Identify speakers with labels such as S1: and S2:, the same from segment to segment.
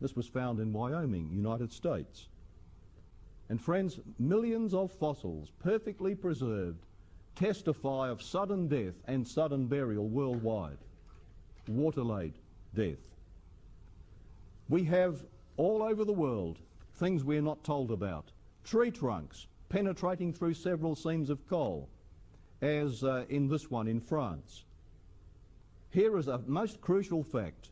S1: This was found in Wyoming, United States. And friends, millions of fossils, perfectly preserved, testify of sudden death and sudden burial worldwide. Water-laid death. We have all over the world things we're not told about. Tree trunks penetrating through several seams of coal, as in this one in France. Here is a most crucial fact.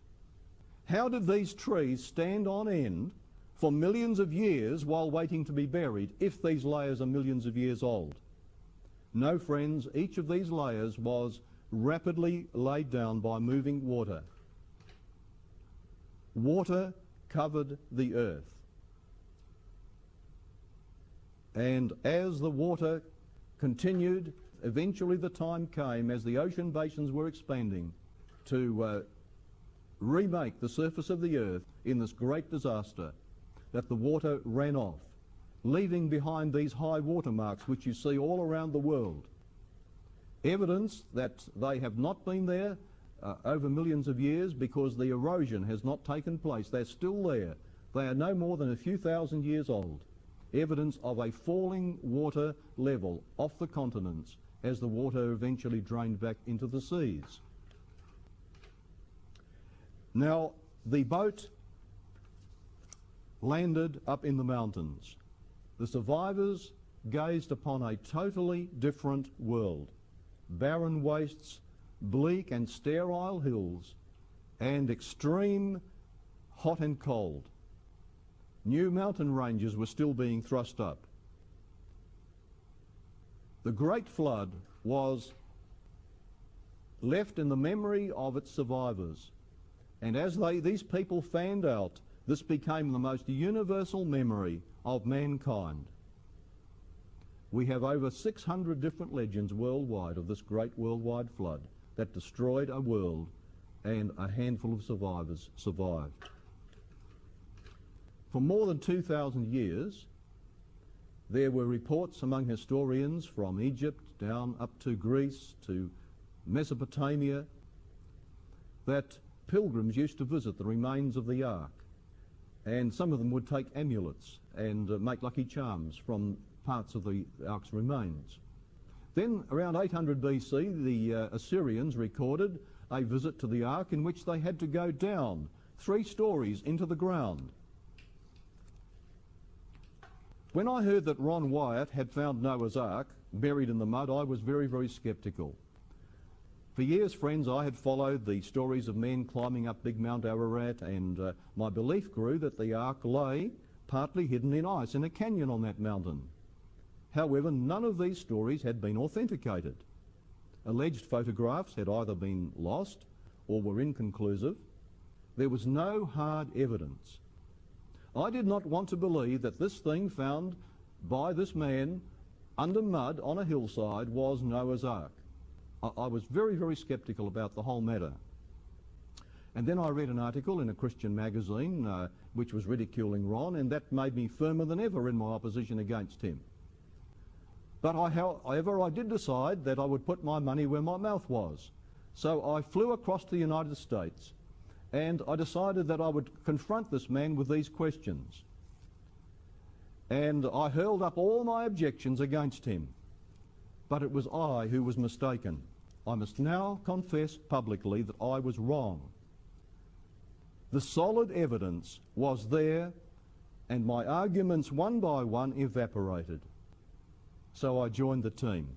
S1: How did these trees stand on end for millions of years while waiting to be buried if these layers are millions of years old? No, friends, each of these layers was rapidly laid down by moving water. Water covered the earth. And as the water continued, eventually the time came, as the ocean basins were expanding, to remake the surface of the earth in this great disaster, that the water ran off, leaving behind these high water marks which you see all around the world. Evidence that they have not been there over millions of years, because the erosion has not taken place. They're still there. They are no more than a few thousand years old. Evidence of a falling water level off the continents as the water eventually drained back into the seas. Now, the boat landed up in the mountains. The survivors gazed upon a totally different world. Barren wastes, bleak and sterile hills, and extreme hot and cold. New mountain ranges were still being thrust up. The Great Flood was left in the memory of its survivors. And as these people fanned out, this became the most universal memory of mankind. We have over 600 different legends worldwide of this great worldwide flood that destroyed a world, and a handful of survivors survived. For more than 2,000 years, there were reports among historians from Egypt down up to Greece to Mesopotamia that pilgrims used to visit the remains of the Ark, and some of them would take amulets and make lucky charms from parts of the Ark's remains. Then, around 800 BC, the Assyrians recorded a visit to the Ark in which they had to go down 3 stories into the ground. When I heard that Ron Wyatt had found Noah's Ark buried in the mud, I was very, very sceptical. For years, friends, I had followed the stories of men climbing up Big Mount Ararat, and my belief grew that the Ark lay partly hidden in ice in a canyon on that mountain. However, none of these stories had been authenticated. Alleged photographs had either been lost or were inconclusive. There was no hard evidence. I did not want to believe that this thing found by this man under mud on a hillside was Noah's Ark. I was very, very sceptical about the whole matter. And then I read an article in a Christian magazine which was ridiculing Ron, and that made me firmer than ever in my opposition against him. But however, I did decide that I would put my money where my mouth was. So I flew across to the United States, and I decided that I would confront this man with these questions. And I hurled up all my objections against him. But it was I who was mistaken. I must now confess publicly that I was wrong. The solid evidence was there, and my arguments one by one evaporated. So I joined the team.